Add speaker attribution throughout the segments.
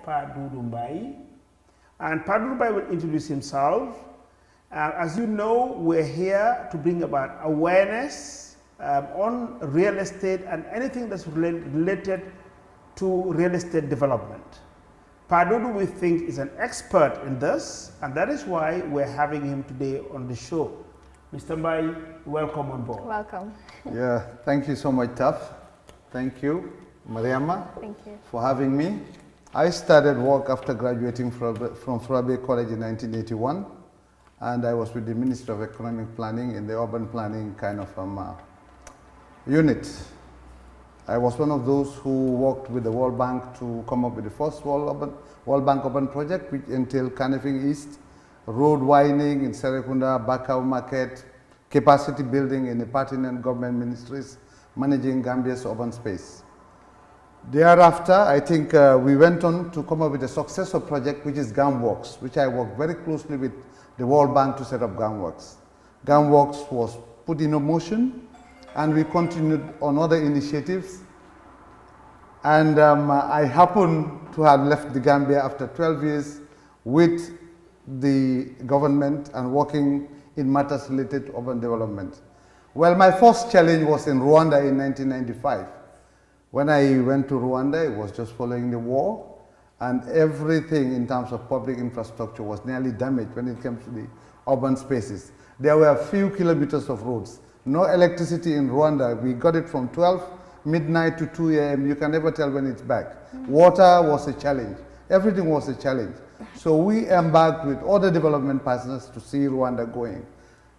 Speaker 1: Pa Dudu Mbai. And Pa Dudu Mbai will introduce himself. As you know, we're here to bring about awareness on real estate and anything that's related to real estate development. Pa Dudu, we think, is an expert in this, and that is why we're having him today on the show. Mr. Mbai, welcome on board.
Speaker 2: Welcome.
Speaker 3: Yeah, thank you so much, Taf. Thank you, Mariama, for having me. I started work after graduating from Furabe College in 1981, and I was with the Ministry of Economic Planning in the urban planning kind of unit. I was one of those who worked with the World Bank to come up with the first World Bank urban project, which entailed Canifing East, road widening in Serekunda, Bakau Market, capacity building in the pertinent government ministries, managing Gambia's urban space. Thereafter, I think we went on to come up with a successor project, which is GAMWorks, which I worked very closely with the World Bank to set up GAMWorks. GAMWorks was put in motion, and we continued on other initiatives. And I happen to have left the Gambia after 12 years with the government and working in matters related to urban development. Well, my first challenge was in Rwanda in 1995. When I went to Rwanda, it was just following the war, and everything in terms of public infrastructure was nearly damaged when it came to the urban spaces. There were a few kilometers of roads. No electricity in Rwanda. We got it from 12 midnight to 2 a.m. You can never tell when it's back. Water was a challenge. Everything was a challenge. So we embarked with other development partners to see Rwanda going.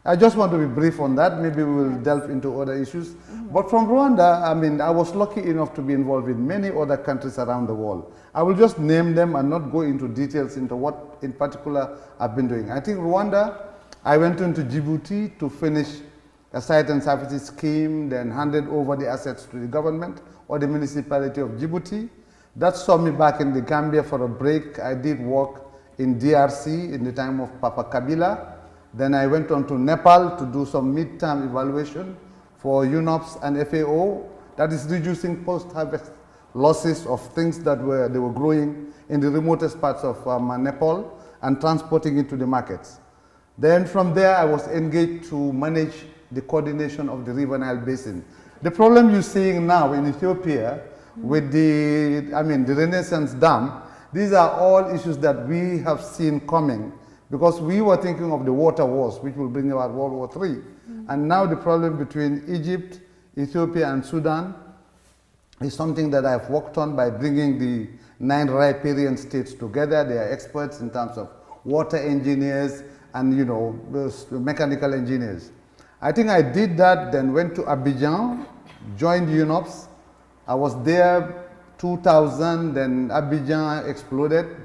Speaker 3: I just want to be brief on that. Maybe we will delve into other issues. But from Rwanda, I mean, I was lucky enough to be involved in many other countries around the world. I will just name them and not go into details into what in particular I've been doing. I think Rwanda, I went into Djibouti to finish a site and services scheme, then handed over the assets to the government or the municipality of Djibouti. That saw me back in the Gambia for a break. I did work in DRC in the time of Papa Kabila. Then I went on to Nepal to do some mid-term evaluation for UNOPS and FAO, that is reducing post-harvest losses of things that they were growing in the remotest parts of Nepal and transporting it to the markets. Then from there, I was engaged to manage the coordination of the River Nile Basin. The problem you're seeing now in Ethiopia with the Renaissance Dam, these are all issues that we have seen coming because we were thinking of the water wars, which will bring about World War III. And now the problem between Egypt, Ethiopia, and Sudan is something that I've worked on by bringing the 9 riparian states together. They are experts in terms of water engineers and, you know, mechanical engineers. I think I did that, then went to Abidjan, joined UNOPS. I was there 2000, then Abidjan exploded.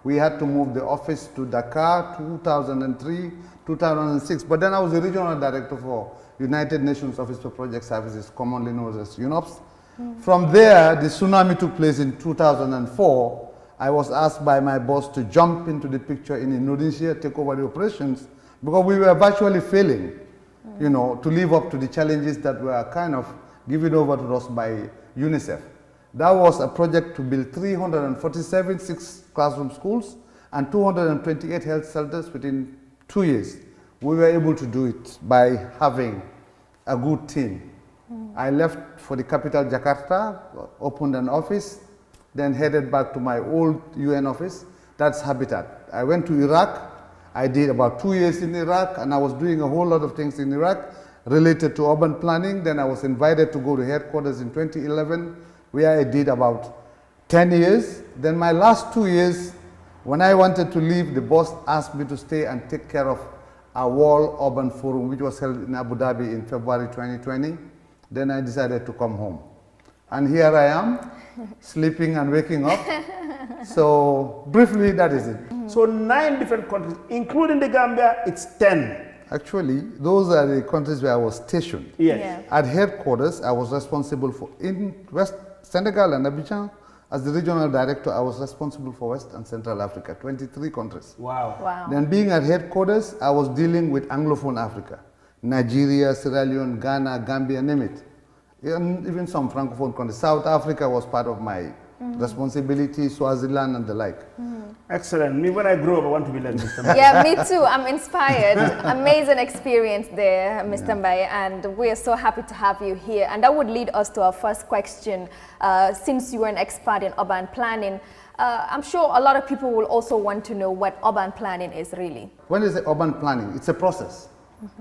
Speaker 3: We had to move the office to Dakar, 2003, 2006. But then I was the regional director for United Nations Office for Project Services, commonly known as UNOPS. From there, the tsunami took place in 2004. I was asked by my boss to jump into the picture in Indonesia, take over the operations, because we were virtually failing, you know, to live up to the challenges that were kind of given over to us by UNICEF. That was a project to build 347 6-classroom schools and 228 health centers within 2 years. We were able to do it by having a good team. I left for the capital, Jakarta, opened an office, then headed back to my old UN office. That's Habitat. I went to Iraq. I did about 2 years in Iraq, and I was doing a whole lot of things in Iraq related to urban planning. Then I was invited to go to headquarters in 2011, where I did about 10 years. Then my last 2 years, when I wanted to leave, the boss asked me to stay and take care of a World Urban Forum, which was held in Abu Dhabi in February 2020. Then I decided to come home. And here I am, sleeping and waking up. So briefly, that is it.
Speaker 1: So 9 different countries, including the Gambia, it's 10.
Speaker 3: Actually, those are the countries where I was stationed.
Speaker 1: Yes.
Speaker 2: Yeah.
Speaker 3: At headquarters, I was responsible for, in West Senegal and Abidjan, as the regional director, I was responsible for West and Central Africa, 23 countries.
Speaker 1: Wow.
Speaker 2: Wow.
Speaker 3: Then being at headquarters, I was dealing with Anglophone Africa, Nigeria, Sierra Leone, Ghana, Gambia, name it. And even some Francophone countries. South Africa was part of my responsibility, Swaziland and the like.
Speaker 1: Excellent. Me, when I grow up, I want to be like Mr. Mbaye.
Speaker 2: Yeah, me too. I'm inspired. Amazing experience there, Mr. Mbaye, and we are so happy to have you here. And that would lead us to our first question. Since you are an expert in urban planning, I'm sure a lot of people will also want to know what urban planning is really.
Speaker 3: When is urban planning? It's a process.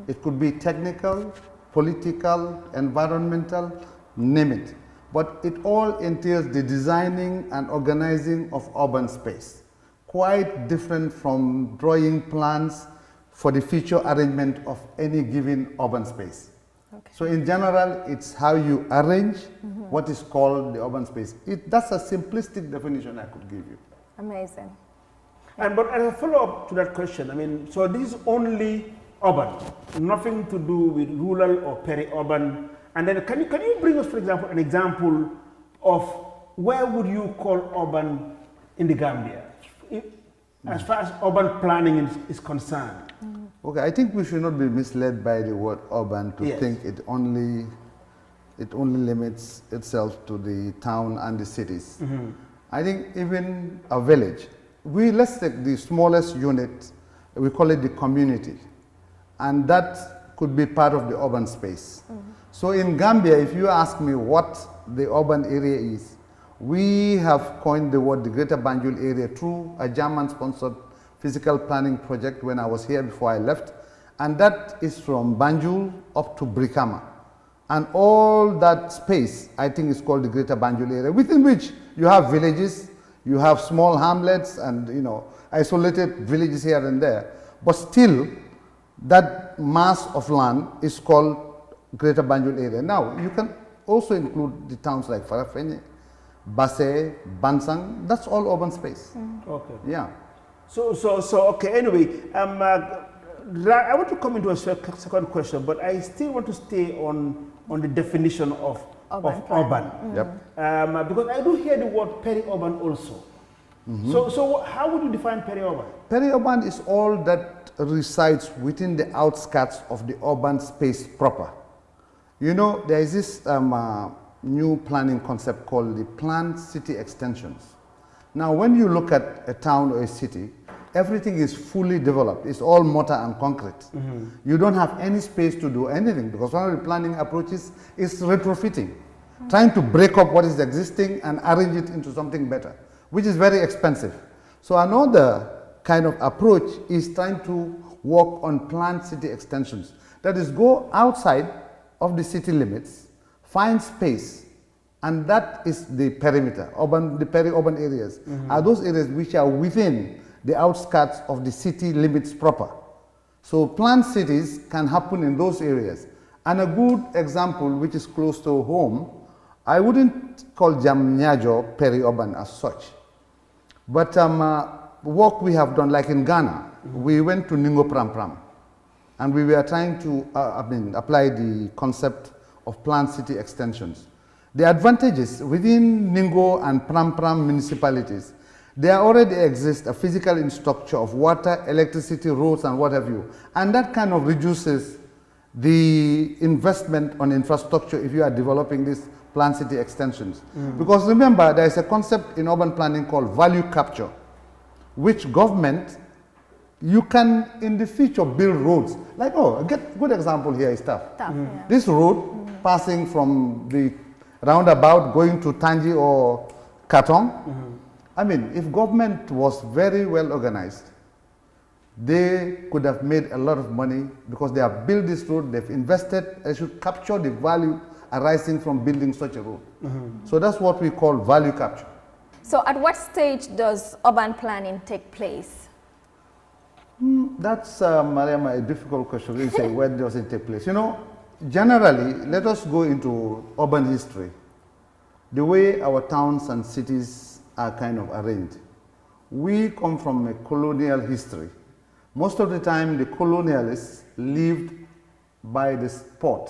Speaker 3: It could be technical, political, environmental, name it. But it all entails the designing and organizing of urban space. Quite different from drawing plans for the future arrangement of any given urban space.
Speaker 2: Okay.
Speaker 3: So in general, it's how you arrange what is called the urban space. That's a simplistic definition I could give you.
Speaker 2: Amazing.
Speaker 1: And but as a follow-up to that question, I mean, so this is only urban, nothing to do with rural or peri-urban. And then can you bring us, for example, an example of where would you call urban in the Gambia, as far as urban planning is concerned?
Speaker 3: Okay, I think we should not be misled by the word urban to think it only limits itself to the town and the cities. I think even a village, let's take the smallest unit, we call it the community, and that could be part of the urban space. So in Gambia, if you ask me what the urban area is, we have coined the word the Greater Banjul area through a German-sponsored physical planning project when I was here before I left, and that is from Banjul up to Brikama. And all that space, I think, is called the Greater Banjul area, within which you have villages, you have small hamlets and isolated villages here and there, but still that mass of land is called Greater Banjul area. Now, you can also include the towns like Farafenni, Basse, Bansang. That's all urban space.
Speaker 1: Okay.
Speaker 3: Yeah.
Speaker 1: So okay. Anyway, I want to come into a second question, but I still want to stay on the definition of urban.
Speaker 3: Yep.
Speaker 1: Because I do hear the word peri-urban also. So how would you define peri-urban?
Speaker 3: Peri-urban is all that resides within the outskirts of the urban space proper. You know, there is this new planning concept called the planned city extensions. Now, when you look at a town or a city, everything is fully developed. It's all mortar and concrete. You don't have any space to do anything, because one of the planning approaches is retrofitting, trying to break up what is existing and arrange it into something better, which is very expensive. So another kind of approach is trying to work on planned city extensions. That is, go outside of the city limits, find space, and that is the perimeter. The peri-urban areas are those areas which are within the outskirts of the city limits proper. So planned cities can happen in those areas. And a good example, which is close to home, I wouldn't call Jamnyajo peri-urban as such. But work we have done, like in Ghana, we went to Ningo Pram Pram, and we were trying to apply the concept of planned city extensions. The advantages within Ningo and Pram Pram municipalities, there already exists a physical infrastructure of water, electricity, roads, and what have you. And that kind of reduces the investment on infrastructure if you are developing these planned city extensions. Because remember, there is a concept in urban planning called value capture, which government, you can in the future build roads. Like, a good example here is Taft.
Speaker 2: Yeah.
Speaker 3: This road passing from the roundabout going to Tangi or Katong, I mean, if government was very well organized, they could have made a lot of money, because they have built this road, they've invested, they should capture the value arising from building such a road. So that's what we call value capture.
Speaker 2: So at what stage does urban planning take place?
Speaker 3: That's, Mariama, a difficult question. You say, when does it take place? You know, generally, let us go into urban history. The way our towns and cities are kind of arranged. We come from a colonial history. Most of the time, the colonialists lived by the port.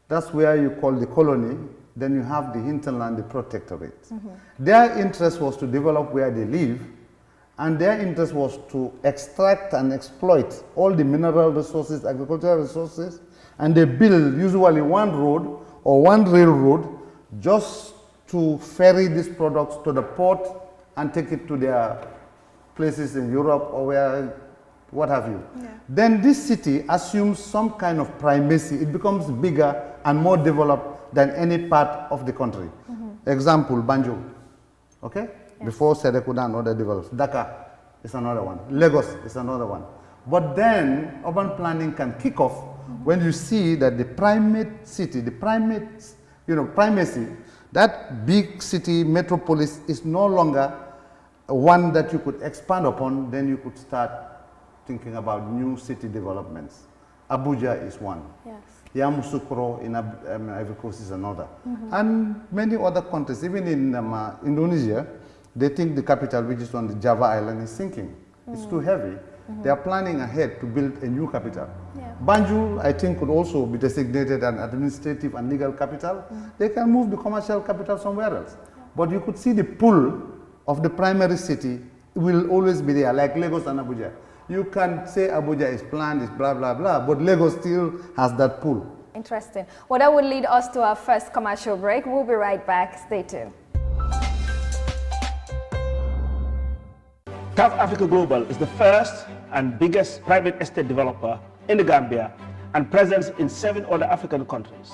Speaker 3: That's where you call the colony. Then you have the hinterland, the protectorate. Their interest was to develop where they live, and their interest was to extract and exploit all the mineral resources, agricultural resources, and they build usually one road or one railroad just to ferry these products to the port and take it to their places in Europe or where, what have you. Yeah. Then this city assumes some kind of primacy. It becomes bigger and more developed than any part of the country. Example, Banjul, okay? Yes. Before Serekunda and other develops. Dhaka is another one. Lagos is another one. But then urban planning can kick off when you see that the primate city, the primate, primacy, that big city metropolis is no longer one that you could expand upon. Then you could start thinking about new city developments. Abuja is one. Yes. Yamoussoukro in Ivory Coast is another. And many other countries, even in Indonesia, they think the capital, which is on the Java island, is sinking. It's too heavy. They are planning ahead to build a new capital. Yeah. Banjul, I think, could also be designated an administrative and legal capital. They can move the commercial capital somewhere else. Yeah. But you could see the pull of the primary city will always be there, like Lagos and Abuja. You can say Abuja is planned, is blah, blah, blah, but Lagos still has that pull.
Speaker 2: Interesting. Well, that would lead us to our first commercial break. We'll be right back. Stay tuned.
Speaker 1: Taf Africa Global is the first and biggest private estate developer in the Gambia and present in 7 other African countries.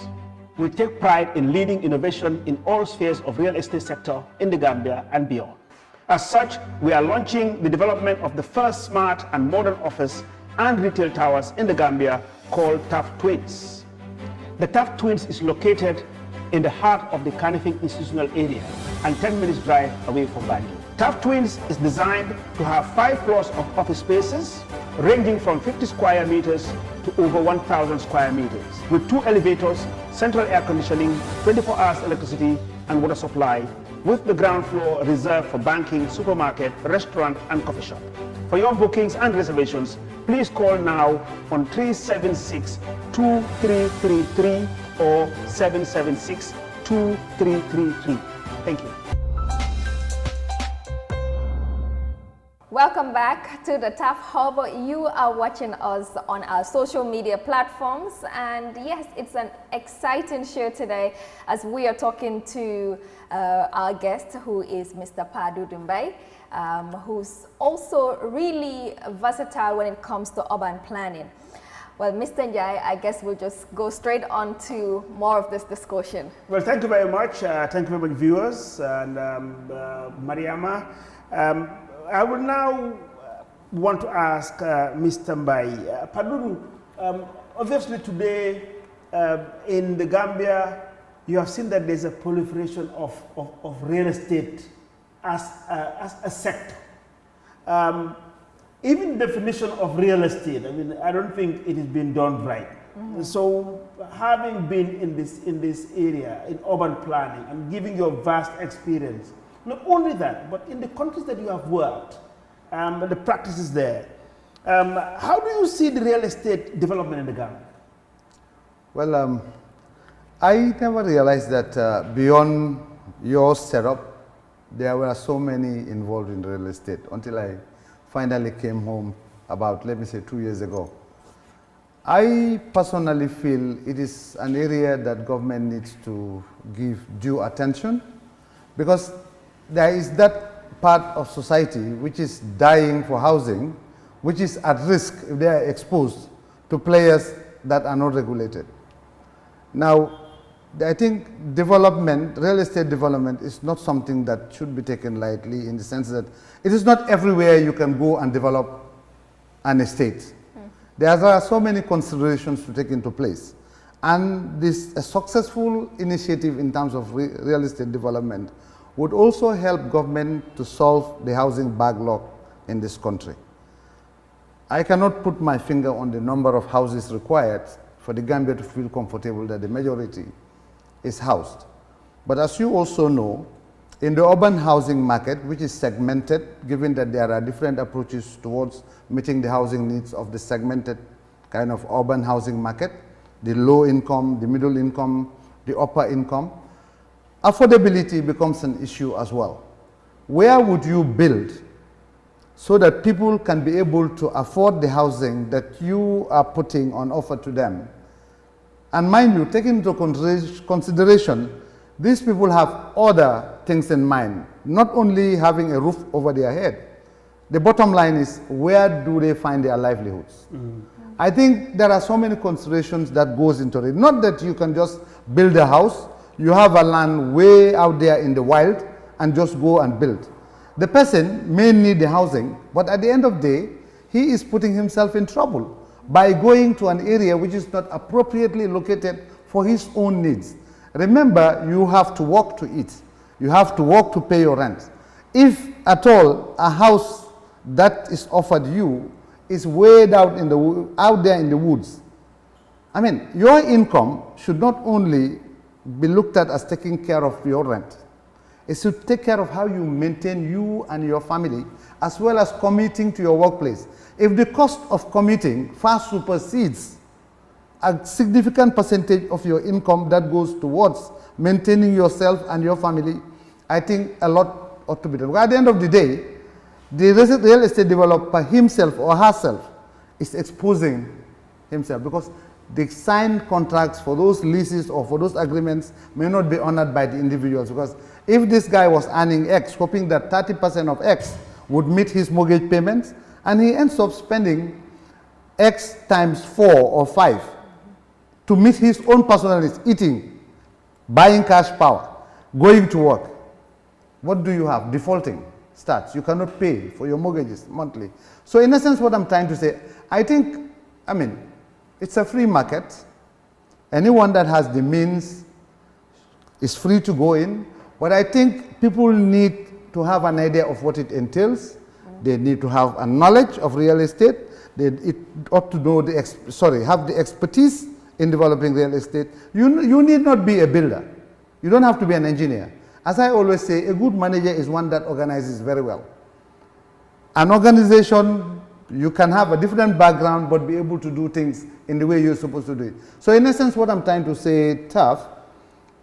Speaker 1: We take pride in leading innovation in all spheres of real estate sector in the Gambia and beyond. As such, we are launching the development of the first smart and modern office and retail towers in the Gambia called Taft Twins. The Taft Twins is located in the heart of the Kanifing institutional area and 10 minutes drive away from Banjul. Taft Twins is designed to have 5 floors of office spaces ranging from 50 square meters to over 1,000 square meters with 2 elevators, central air conditioning, 24 hours electricity and water supply, with the ground floor reserved for banking, supermarket, restaurant and coffee shop. For your bookings and reservations, please call now on 376-2333 or 776-2333. Thank you.
Speaker 2: Welcome back to the Taf Hub. You are watching us on our social media platforms, and yes, it's an exciting show today as we are talking to our guest, who is Mr. Padu Dumbai, who's also really versatile when it comes to urban planning. Well, Mr. Njai, I guess we'll just go straight on to more of this discussion.
Speaker 1: Well, thank you very much. Thank you very much, viewers, and Mariama. I would now want to ask Mr. Mbai. Paduru, obviously today in the Gambia, you have seen that there's a proliferation of real estate as a sector. Even definition of real estate, I mean, I don't think it is being done right. So having been in this area, in urban planning, and giving your vast experience, not only that, but in the countries that you have worked, the practices there, how do you see the real estate development in the Gambia?
Speaker 3: Well, I never realized that beyond your setup, there were so many involved in real estate until I finally came home about, let me say, 2 years ago. I personally feel it is an area that government needs to give due attention, because there is that part of society which is dying for housing, which is at risk if they are exposed to players that are not regulated. Now, I think development, real estate development, is not something that should be taken lightly, in the sense that it is not everywhere you can go and develop an estate. There are so many considerations to take into place. And this, a successful initiative in terms of real estate development would also help government to solve the housing backlog in this country. I cannot put my finger on the number of houses required for the Gambia to feel comfortable that the majority is housed. But as you also know, in the urban housing market, which is segmented, given that there are different approaches towards meeting the housing needs of the segmented kind of urban housing market, the low income, the middle income, the upper income, affordability becomes an issue as well. Where would you build so that people can be able to afford the housing that you are putting on offer to them? And mind you, taking into consideration these people have other things in mind, not only having a roof over their head. The bottom line is, where do they find their livelihoods? I think there are so many considerations that goes into it. Not that you can just build a house, you have a land way out there in the wild and just go and build. The person may need the housing, but at the end of the day, he is putting himself in trouble by going to an area which is not appropriately located for his own needs. Remember, you have to work to eat. You have to work to pay your rent. If at all a house that is offered you is way out there in the woods, I mean, your income should not only be looked at as taking care of your rent. It should take care of how you maintain you and your family, as well as commuting to your workplace. If the cost of commuting far supersedes a significant percentage of your income that goes towards maintaining yourself and your family, I think a lot ought to be done. At the end of the day, the real estate developer himself or herself is exposing himself, because the signed contracts for those leases or for those agreements may not be honored by the individuals. Because if this guy was earning X, hoping that 30% of X would meet his mortgage payments, and he ends up spending X times 4 or 5 to meet his own personal needs, eating, buying cash power, going to work, what do you have? Defaulting starts. You cannot pay for your mortgages monthly. So in essence, what I'm trying to say, I think, I mean, it's a free market. Anyone that has the means is free to go in. But I think people need to have an idea of what it entails. They need to have a knowledge of real estate. It ought to know have the expertise in developing real estate. You need not be a builder. You don't have to be an engineer. As I always say, a good manager is one that organizes very well. An organization, you can have a different background but be able to do things in the way you're supposed to do it. So in essence, what I'm trying to say, Taf,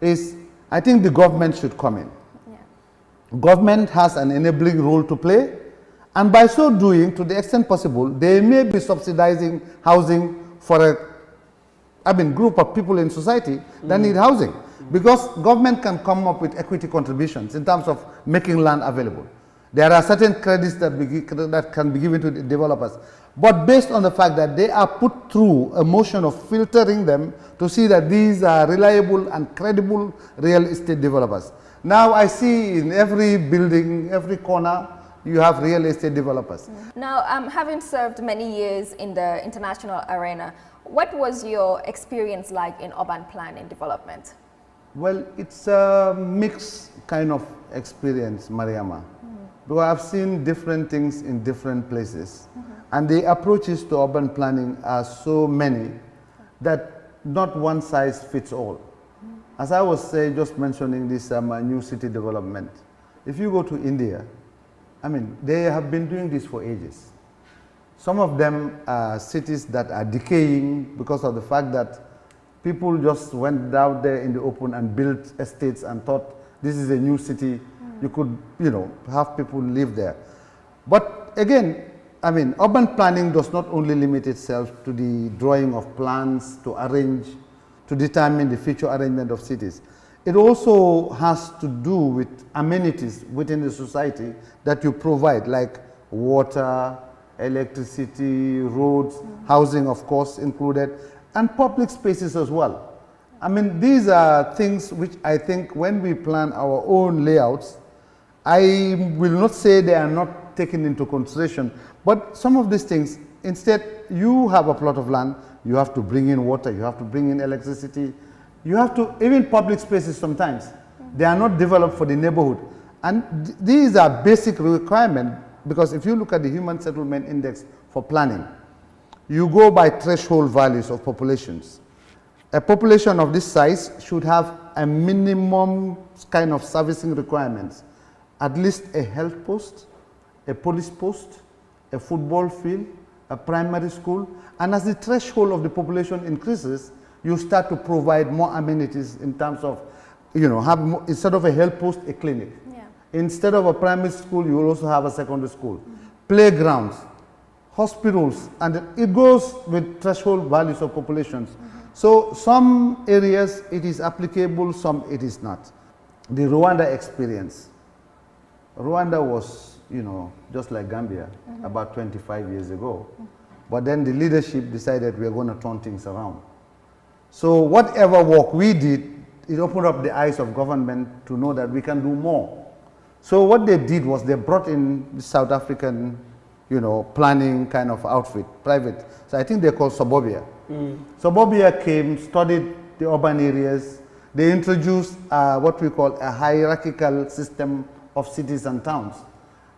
Speaker 3: is I think the government should come in. Yeah. Government has an enabling role to play, and by so doing, to the extent possible, they may be subsidizing housing for a group of people in society that need housing. Because government can come up with equity contributions in terms of making land available. There are certain credits that can be given to the developers. But based on the fact that they are put through a motion of filtering them to see that these are reliable and credible real estate developers. Now I see in every building, every corner, you have real estate developers.
Speaker 2: Now, having served many years in the international arena, what was your experience like in urban planning development?
Speaker 3: Well, it's a mixed kind of experience, Mariama. Because I've seen different things in different places. And the approaches to urban planning are so many that not one size fits all. As I was just mentioning this new city development, if you go to India, I mean, they have been doing this for ages. Some of them are cities that are decaying because of the fact that people just went out there in the open and built estates and thought this is a new city. You could, have people live there. But again, I mean, urban planning does not only limit itself to the drawing of plans to arrange, to determine the future arrangement of cities. It also has to do with amenities within the society that you provide, like water, electricity, roads, housing, of course, included, and public spaces as well. I mean, these are things which I think when we plan our own layouts, I will not say they are not taken into consideration, but some of these things, instead, you have a plot of land, you have to bring in water, you have to bring in electricity, you have to, even public spaces sometimes, they are not developed for the neighborhood. And these are basic requirements, because if you look at the Human Settlement Index for planning, you go by threshold values of populations. A population of this size should have a minimum kind of servicing requirements. At least a health post, a police post, a football field, a primary school, and as the threshold of the population increases, you start to provide more amenities in terms of, have more, instead of a health post, a clinic. Yeah. Instead of a primary school, you will also have a secondary school. Playgrounds, hospitals, and it goes with threshold values of populations. So some areas it is applicable, some it is not. the Rwanda experience. Rwanda was, you know, just like Gambia about 25 years ago. But then the leadership decided we are going to turn things around. So whatever work we did, it opened up the eyes of government to know that we can do more. So what they did was they brought in the South African, you know, planning kind of outfit, private. So I think they're called Suburbia. Suburbia came, studied the urban areas. They introduced what we call a hierarchical system of cities and towns.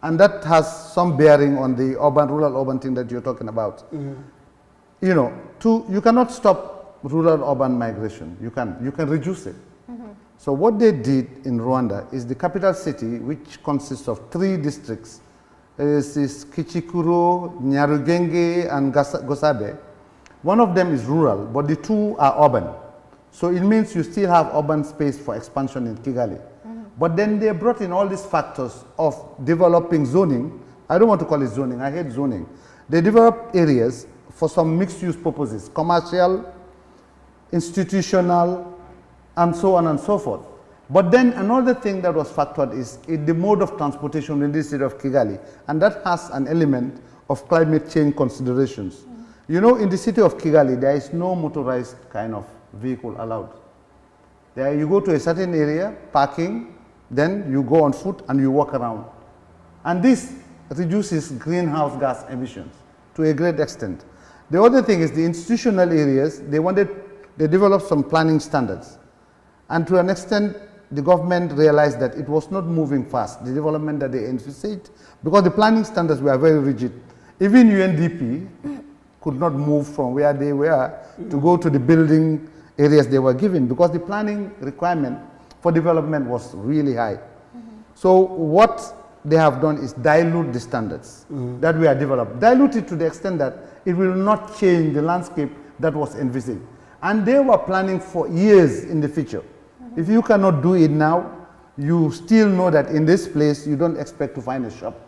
Speaker 3: And that has some bearing on the urban, rural-urban thing that you're talking about. You know, you cannot stop rural-urban migration. You can reduce it. So what they did in Rwanda is the capital city, which consists of 3 districts, is Kichikuro, Nyarugenge, and Gosabe. One of them is rural, but the 2 are urban. So it means you still have urban space for expansion in Kigali. But then they brought in all these factors of developing zoning. I don't want to call it zoning, I hate zoning. They developed areas for some mixed-use purposes, commercial, institutional, and so on and so forth. But then another thing that was factored is the mode of transportation in the city of Kigali, and that has an element of climate change considerations. You know, in the city of Kigali, there is no motorized kind of vehicle allowed. There you go to a certain area, parking, then you go on foot and you walk around. And this reduces greenhouse gas emissions to a great extent. The other thing is the institutional areas, they developed some planning standards. And to an extent, the government realized that it was not moving fast, the development that they envisaged, because the planning standards were very rigid. Even UNDP could not move from where they were to go to the building areas they were given, because the planning requirement for development was really high. So what they have done is dilute the standards that we are developed. Dilute it to the extent that it will not change the landscape that was envisaged. And they were planning for years in the future. If you cannot do it now, you still know that in this place you don't expect to find a shop.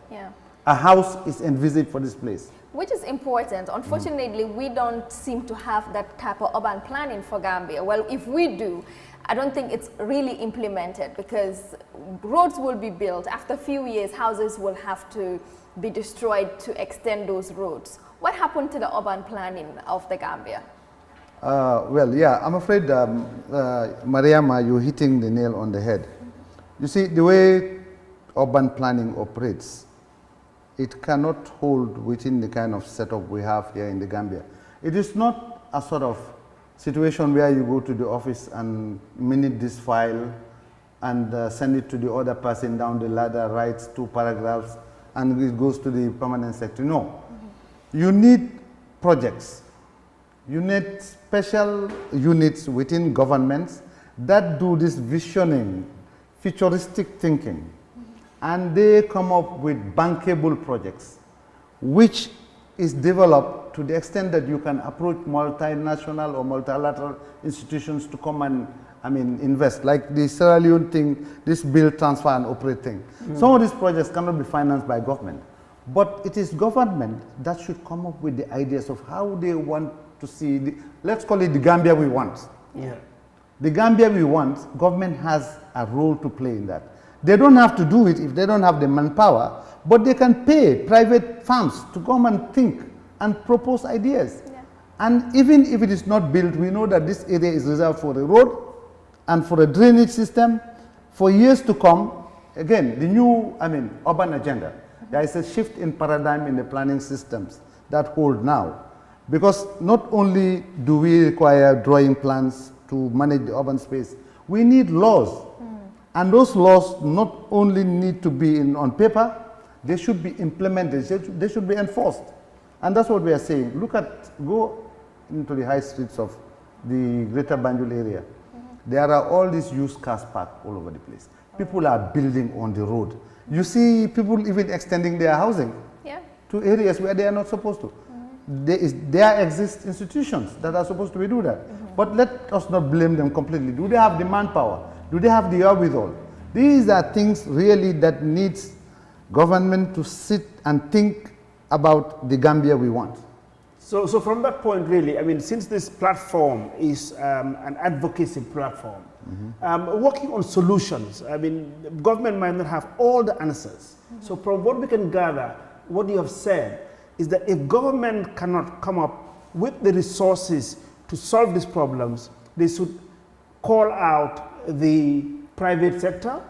Speaker 3: A house is envisaged for this place.
Speaker 2: Which is important. Unfortunately, we don't seem to have that type of urban planning for Gambia. Well, if we do, I don't think it's really implemented, because roads will be built. After a few years, houses will have to be destroyed to extend those roads. What happened to the urban planning of the Gambia?
Speaker 3: Well, yeah, I'm afraid, Mariama, you're hitting the nail on the head. You see, the way urban planning operates, it cannot hold within the kind of setup we have here in the Gambia. It is not a sort of situation where you go to the office and minute this file and send it to the other person down the ladder, writes 2 paragraphs, and it goes to the permanent secretary. No. You need projects. You need special units within governments that do this visioning, futuristic thinking. And they come up with bankable projects, which is developed to the extent that you can approach multinational or multilateral institutions to come and, invest. Like the Sierra Leone thing, this build, transfer, and operate thing. Some of these projects cannot be financed by government. But it is government that should come up with the ideas of how they want to see, let's call it the Gambia we want. The Gambia we want, government has a role to play in that. They don't have to do it if they don't have the manpower, but they can pay private firms to come and think and propose ideas. And even if it is not built, we know that this area is reserved for a road and for a drainage system for years to come. Again, the new, urban agenda. There is a shift in paradigm in the planning systems that hold now. Because not only do we require drawing plans to manage the urban space, we need laws. And those laws not only need to be on paper, they should be implemented, they should be enforced. And that's what we are saying. Go into the high streets of the greater Banjul area. There are all these used cars parked all over the place. People are building on the road. You see people even extending their housing to areas where they are not supposed to. There exist institutions that are supposed to do that. But let us not blame them completely. Do they have the manpower? Do they have the wherewithal? These are things really that needs government to sit and think about the Gambia we want.
Speaker 1: So from that point, really, since this platform is an advocacy platform, working on solutions. I mean, the government might not have all the answers. So from what we can gather, what you have said is that if government cannot come up with the resources to solve these problems, they should call out the private sector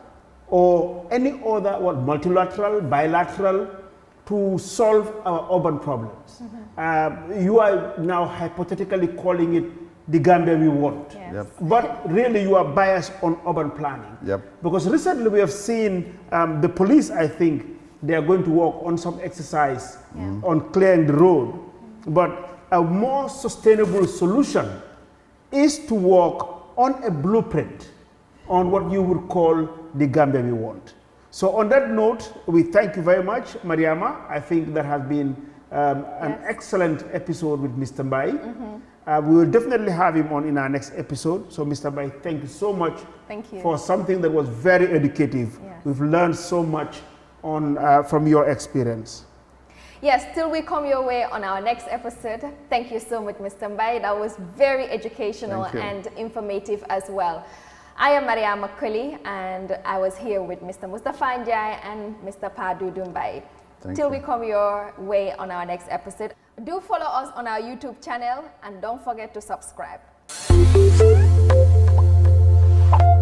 Speaker 1: or any other multilateral, bilateral, to solve our urban problems. You are now hypothetically calling it the Gambia we want.
Speaker 2: Yes.
Speaker 3: Yep.
Speaker 1: But really you are biased on urban planning.
Speaker 3: Yep.
Speaker 1: Because recently we have seen the police, I think, they are going to work on some exercise on clearing the road. But a more sustainable solution is to work on a blueprint on what you would call the Gambia we want. So on that note, we thank you very much, Mariama. I think that has been an excellent episode with Mr. Mbai. We will definitely have him on in our next episode. So Mr. Mbai, thank you so much for something that was very educative. We've learned so much from your experience.
Speaker 2: Yes, till we come your way on our next episode. Thank you so much, Mr. Mbai. That was very educational and informative as well. I am Mariama Koli, and I was here with Mr. Mustafa Njai and Mr. Padu Dumbai. Till we come your way on our next episode, do follow us on our YouTube channel and don't forget to subscribe.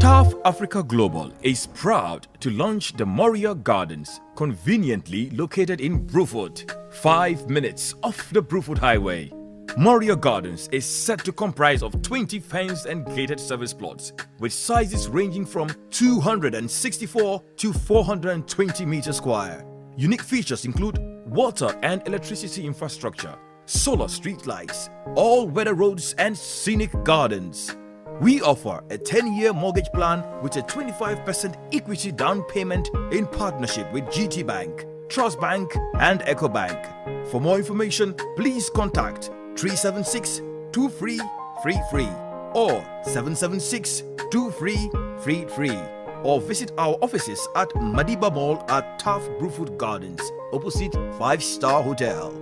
Speaker 4: Taf Africa Global is proud to launch the Moria Gardens, conveniently located in Bruford, 5 minutes off the Bruford Highway. Moria Gardens is set to comprise of 20 fenced and gated service plots with sizes ranging from 264 to 420 meters square. Unique features include water and electricity infrastructure, solar street lights, all-weather roads and scenic gardens. We offer a 10-year mortgage plan with a 25% equity down payment in partnership with GT Bank, Trust Bank and EcoBank. For more information, please contact 376-2333 or 776-2333 or visit our offices at Madiba Mall at Taft Bruford Gardens, opposite 5-Star Hotel.